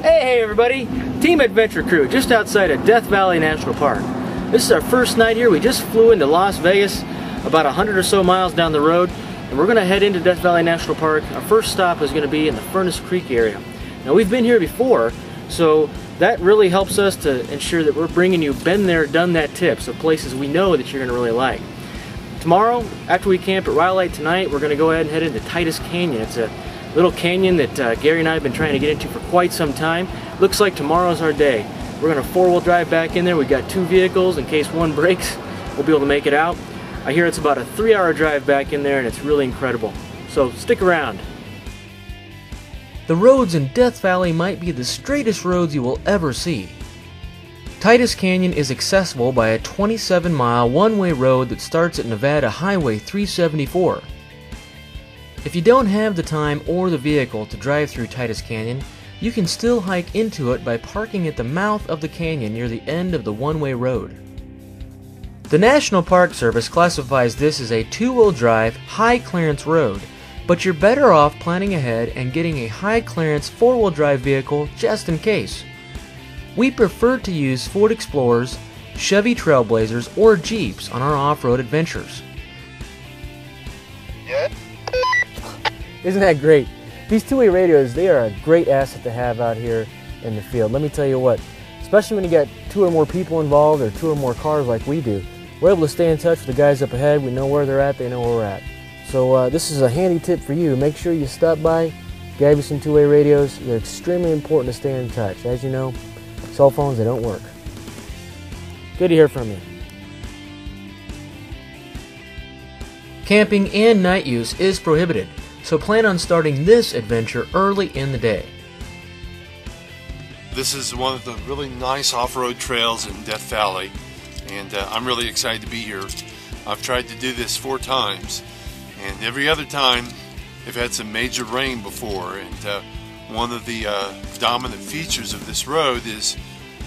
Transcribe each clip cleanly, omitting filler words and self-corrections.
Hey everybody, Team Adventure Crew just outside of Death Valley National Park. This is our first night here. We just flew into Las Vegas, about 100 or so miles down the road, and we're going to head into Death Valley National Park. Our first stop is going to be in the Furnace Creek area. Now we've been here before, so that really helps us to ensure that we're bringing you been there, done that tips of places we know that you're going to really like. Tomorrow, after we camp at Rhyolite tonight, we're going to go ahead and head into Titus Canyon. It's a little canyon that Gary and I have been trying to get into for quite some time. Looks like tomorrow's our day. We're going to four-wheel drive back in there. We've got two vehicles. In case one breaks, we'll be able to make it out. I hear it's about a 3-hour drive back in there, and it's really incredible. So stick around. The roads in Death Valley might be the straightest roads you will ever see. Titus Canyon is accessible by a 27-mile one-way road that starts at Nevada Highway 374. If you don't have the time or the vehicle to drive through Titus Canyon, you can still hike into it by parking at the mouth of the canyon near the end of the one-way road. The National Park Service classifies this as a two-wheel drive, high-clearance road, but you're better off planning ahead and getting a high-clearance four-wheel drive vehicle just in case. We prefer to use Ford Explorers, Chevy Trailblazers, or Jeeps on our off-road adventures. Isn't that great? These two-way radios, they are a great asset to have out here in the field. Let me tell you what, especially when you got 2 or more people involved or 2 or more cars like we do, we're able to stay in touch with the guys up ahead. We know where they're at, they know where we're at. So this is a handy tip for you. Make sure you stop by, grab you some two-way radios. They're extremely important to stay in touch. As you know, cell phones, they don't work. Good to hear from you. Camping and night use is prohibited, so plan on starting this adventure early in the day. This is one of the really nice off-road trails in Death Valley, and I'm really excited to be here. I've tried to do this 4 times, and every other time they've had some major rain before, and one of the dominant features of this road is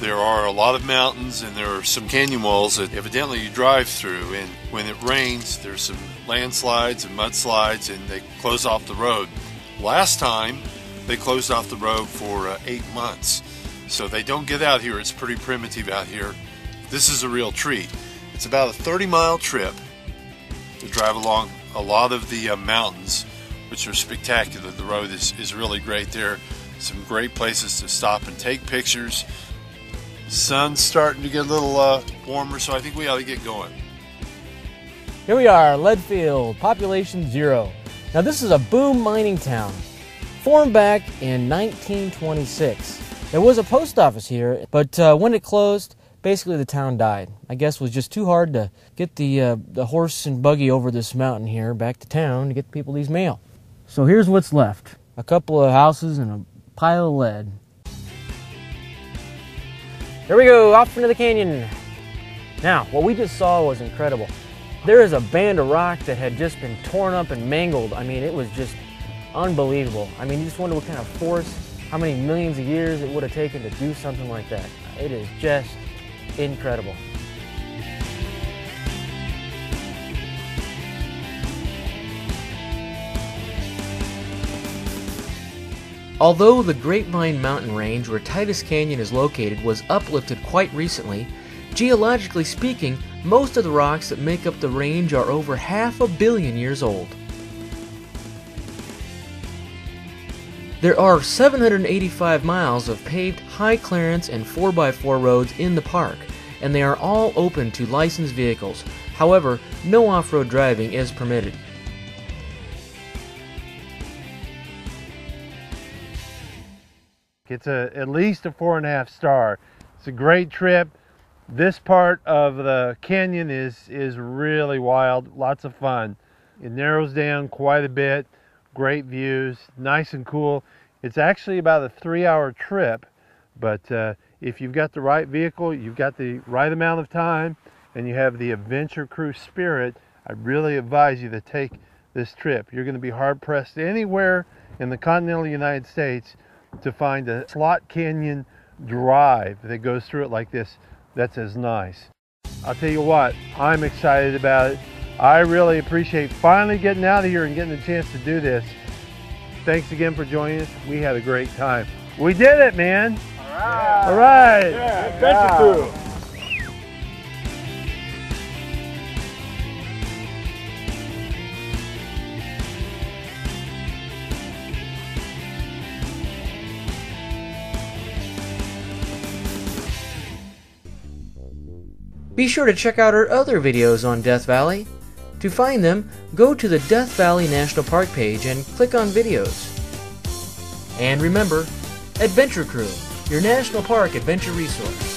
there are a lot of mountains and there are some canyon walls that evidently you drive through, and when it rains there's some landslides and mudslides and they close off the road. Last time they closed off the road for 8 months, so they don't get out here. It's pretty primitive out here. This is a real treat. It's about a 30-mile trip to drive along a lot of the mountains, which are spectacular. The road is really great there. Some great places to stop and take pictures. Sun's starting to get a little warmer, so I think we ought to get going. Here we are, Leadfield, population 0. Now this is a boom mining town, formed back in 1926. There was a post office here, but when it closed, basically the town died. I guess it was just too hard to get the horse and buggy over this mountain here back to town to get people these mail. So here's what's left. A couple of houses and a pile of lead. Here we go, off into the canyon. Now, what we just saw was incredible. There is a band of rock that had just been torn up and mangled. I mean, it was just unbelievable. I mean, you just wonder what kind of force, how many millions of years it would have taken to do something like that. It is just incredible. Although the Grapevine mountain range where Titus Canyon is located was uplifted quite recently, geologically speaking, most of the rocks that make up the range are over 500 million years old. There are 785 miles of paved high clearance and 4x4 roads in the park, and they are all open to licensed vehicles. However, no off-road driving is permitted. It's at least a 4.5 star. It's a great trip. This part of the canyon is really wild, lots of fun. It narrows down quite a bit, great views, nice and cool. It's actually about a 3-hour trip, but if you've got the right vehicle, you've got the right amount of time, and you have the adventure crew spirit, I really advise you to take this trip. You're going to be hard-pressed anywhere in the continental United States to find a slot canyon drive that goes through it like this that's as nice. I'll tell you what, I'm excited about it. I really appreciate finally getting out of here and getting a chance to do this. Thanks again for joining us. We had a great time. We did it, man. All right. Yeah, Adventure Crew. Be sure to check out our other videos on Death Valley. To find them, go to the Death Valley National Park page and click on videos. And remember, Adventure Crew, your National Park adventure resource.